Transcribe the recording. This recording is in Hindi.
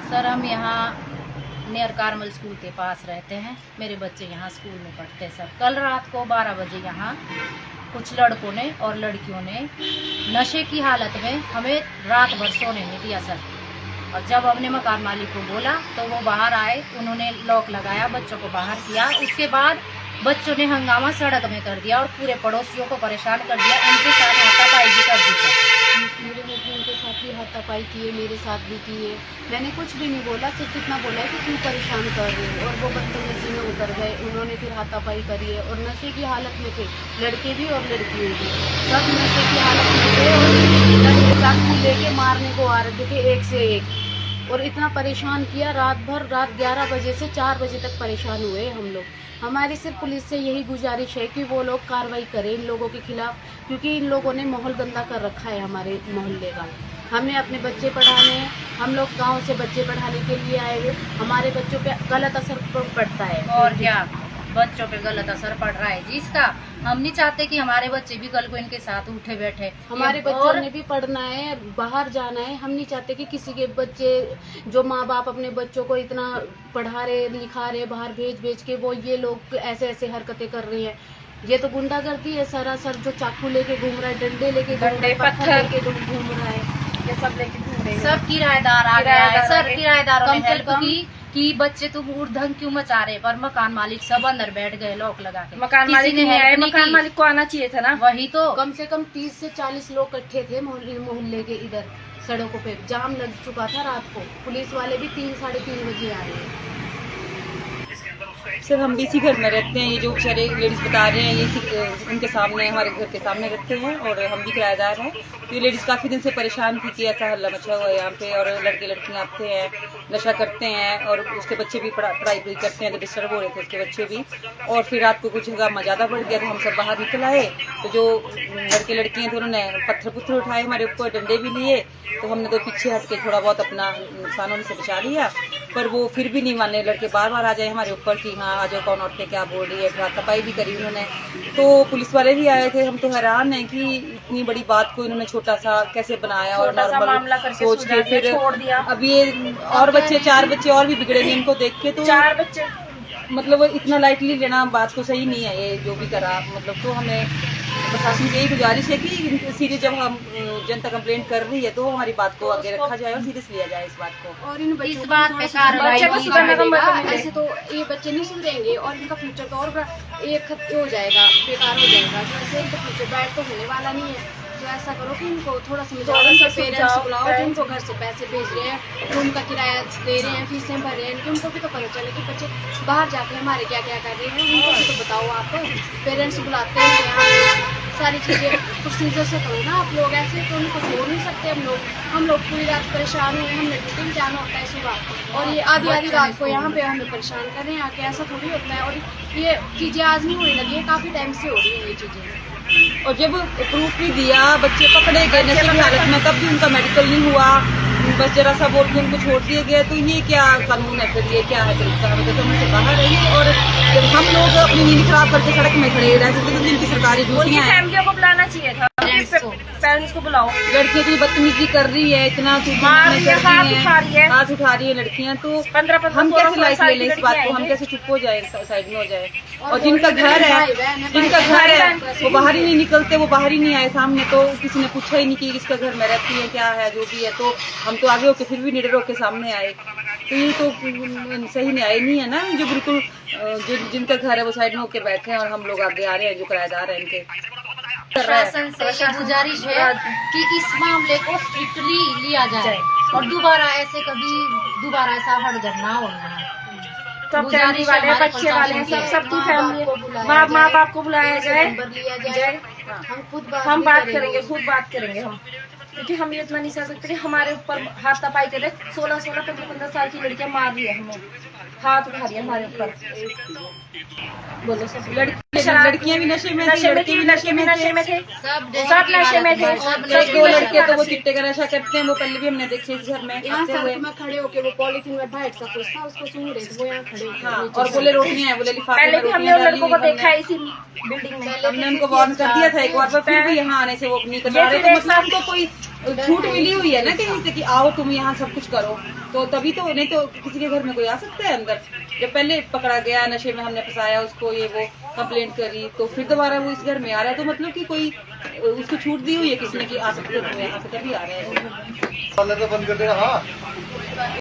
सर हम यहाँ नियर कार्मल स्कूल के पास रहते हैं। मेरे बच्चे यहाँ स्कूल में पढ़ते हैं सर। कल रात को 12 बजे यहाँ कुछ लड़कों ने और लड़कियों ने नशे की हालत में हमें रात भर सोने नहीं दिया सर। और जब हमने मकान मालिक को बोला तो वो बाहर आए, उन्होंने लॉक लगाया, बच्चों को बाहर किया। उसके बाद बच्चों ने हंगामा सड़क में कर दिया और पूरे पड़ोसियों को परेशान कर दिया। उनके साथ हाथापाई भी कर दी सर। मेरे हस्बैंड के साथ भी हाथापाई किए, मेरे साथ भी किए। मैंने कुछ भी नहीं बोला, सिर्फ इतना बोला है कि क्यों परेशान कर रहे हो, और वो बदतमीजी में उतर गए। उन्होंने फिर हाथापाई करी है और नशे की हालत में थे, लड़के भी और लड़कियाँ भी सब नशे की हालत में थे और चाकू लेके मारने को आ रहे थे एक से एक। और इतना परेशान किया रात भर, रात 11 बजे से 4 बजे तक परेशान हुए हम लोग। हमारी सिर्फ पुलिस से यही गुजारिश है कि वो लोग कार्रवाई करें इन लोगों के खिलाफ, क्योंकि इन लोगों ने माहौल गंदा कर रखा है हमारे मोहल्ले का। हमें अपने बच्चे पढ़ाने, हम लोग गांव से बच्चे पढ़ाने के लिए आए हुए, हमारे बच्चों पे गलत असर पड़ता है। और क्या बच्चों पे गलत असर पड़ रहा है जी इसका। हम नहीं चाहते कि हमारे बच्चे भी कल को इनके साथ उठे बैठे। हमारे बच्चों ने भी पढ़ना है, बाहर जाना है। हम नहीं चाहते कि किसी के बच्चे, जो माँ बाप अपने बच्चों को इतना पढ़ा रहे लिखा रहे, बाहर भेज भेज के वो ये लोग ऐसे ऐसे हरकतें कर रही हैं। ये तो गुंडागर्दी है सरासर। जो चाकू लेके घूम रहा है, डंडे लेके घूम रहा है, पत्थर लेके घूम रहा है, ये सब लेके घूम रहे हैं। सब किराएदार आ गया है सर। किराएदारों ने हेल्प की कि बच्चे तुम ऊर्धंग क्यों मचा रहे, पर मकान मालिक सब अंदर बैठ गए लॉक लगा के। मकान मालिक ने नहीं आए, मकान मालिक को आना चाहिए था ना। वही तो कम से कम 30 से 40 लोग इकट्ठे थे मोहल्ले के इधर सड़कों पे। जाम लग चुका था रात को। पुलिस वाले भी 3 साढ़े 3 बजे आए हैं। सर हम भी इसी घर में रहते हैं। ये जो बेचारे लेडीज बता रहे हैं, ये उनके सामने, हमारे घर के सामने रहते हैं और हम भी किराएदार हैं। ये लेडीज काफ़ी दिन से परेशान थी कि ऐसा हल्ला मचा हुआ है यहाँ पे, और लड़के लड़कियाँ आते हैं, नशा करते हैं, और उसके बच्चे भी पढ़ाई भी करते हैं, तो डिस्टर्ब हो रहे थे उसके बच्चे भी। और फिर रात को कुछ हंगामा ज़्यादा बढ़ गया तो हम सब बाहर निकल आए। तो जो लड़के लड़कियाँ थे उन्होंने पत्थर उठाए हमारे ऊपर, डंडे भी लिए। तो हमने तो पीछे हट के थोड़ा बहुत अपना नुकसानों से बचा लिया, पर वो फिर भी नहीं माने। लड़के बार बार आ जाए हमारे ऊपर कि हाँ आ जाओ, कौन औरतें क्या बोल रही है। हाथापाई भी करी उन्होंने। तो पुलिस वाले भी आए थे। हम तो हैरान हैं कि इतनी बड़ी बात को इन्होंने छोटा सा कैसे बनाया और नॉर्मल सोच के फिर छोड़ दिया। अब ये और बच्चे 4 बच्चे और भी बिगड़े हैं इनको देख के। तो 4 बच्चे मतलब इतना लाइटली लेना बात तो सही नहीं है ये जो भी करा। मतलब तो हमें प्रशासन की यही गुजारिश है कि सीरियस, जब हम जनता कंप्लेंट कर रही है तो हमारी बात को आगे रखा जाए और सीरियस लिया जाए इस बात को। और इन इस बात पे कार्रवाई ऐसे तो ये बच्चे नहीं सुधरेंगे और इनका फ्यूचर तो और एक हो जाएगा, बेकार हो जाएगा। तो ऐसे इनका फ्यूचर बैड तो होने वाला नहीं है। तो ऐसा करो कि इनको थोड़ा समझाओ, उनके पेरेंट्स बुलाओ जो उनको घर से पैसे भेज रहे हैं, रूम का किराया दे रहे हैं, फीसें भर रहे हैं, उनको भी तो पता चले कि बच्चे बाहर जाके हमारे क्या क्या कर रहे हैं। उनको भी तो बताओ। आप पेरेंट्स बुलाते हैं यहाँ, सारी चीज़ें प्रोसीजर से करो ना आप लोग। ऐसे तो उनको छोड़ नहीं सकते हम लोग पूरी रात परेशान हुए। हमने ड्यूटी में जाना होता है सुबह, और ये आधी रात को यहाँ पे हमें परेशान कर रहे हैं आके। ऐसा थोड़ी होता है। और ये चीज़ें आज नहीं होने लगी है, काफ़ी टाइम से हो रही है ये चीज़ें। और जब प्रूफ भी दिया, बच्चे पकड़े गए नशे की हालत में, तब भी उनका मेडिकल नहीं हुआ। बस जरा सा बोल के उनको छोड़ दिए गए। तो ये क्या कानून है फिर, ये क्या है तरीका? हमें तो समझ से बाहर है ये। और जब हम लोग अपनी नींद खराब करके सड़क में खड़े रह सकते तो जिनकी सरकारी ड्यूटियां हैं, फैमिलियों को बुलाना चाहिए था, पेरेंट्स को बुलाओ। लड़कियां तो बदतमीजी कर रही है, इतना हाथ उठा रही है लड़कियां। तो हम कैसे लाइफ ले लें इस बात को? हम कैसे चुप हो जाए, साइड में हो जाए? और जिनका घर है वो बाहर ही नहीं निकलते, वो बाहर ही नहीं आए सामने। तो किसी ने पूछा ही नहीं कि किसका घर में रहती है, क्या है, जो भी है। तो हम तो आगे होके फिर भी निडर होके सामने आए। तो ये तो सही न्याय नहीं है ना, जो बिल्कुल जिनका घर है वो साइड में होके बैठे हैं और हम लोग आगे आ रहे हैं जो किराएदार है इनके। प्रशासन से ये गुजारिश है कि इस मामले को स्ट्रिक्टली लिया जाए और दोबारा ऐसा हड़गड़ ना होना है। सब फैमिली वाले, बच्चे वाले, सबकी फैमिली, माँ बाप को बुलाया जाए। हम बात करेंगे, खुद बात करेंगे हम, क्योंकि हम ये इतना नहीं सह सकते कि हमारे ऊपर हाथापाई करे। 16-16, 15-15 साल की लड़कियां मार रही है, हमें हाथ उठा रही है हमारे ऊपर। बोलो सब लड़कियां भी नशे में थी, लड़के भी नशे में थे, सब नशे में थे। सब 2 लड़के तो वो चिट्टे का नशा करते हैं, वो पहले भी हमने देखे इस घर में। यहाँ सड़क में खड़े होके वो पॉलीथीन में बैठ सा कुछ था, उसको सूंघ रहे थे वो यहाँ खड़े होके। हाँ, और बोले रोटियां हैं, बोले लिफाफे में रोटियां डाली। हमने लड़कों को देखा है इसी बिल्डिंग में, हमने उनको वार्न कर दिया था एक बार, पर फिर भी यहाँ आने से वो नहीं कर रहे। तो मतलब हमको कोई छूट मिली हुई है ना कहीं से कि आओ तुम यहाँ सब कुछ करो, तो तभी तो, नहीं तो किसी के घर में कोई आ सकता है अंदर। जब पहले पकड़ा गया नशे में, हमने फंसाया उसको, ये वो कंप्लेंट करी, तो फिर दोबारा वो इस घर में आ रहा है, तो मतलब कि कोई उसको छूट दी हुई है किसी ने कि आ सकते हो तुम यहाँ पे, तभी आ रहे हैं। तो बंद कर देगा। हाँ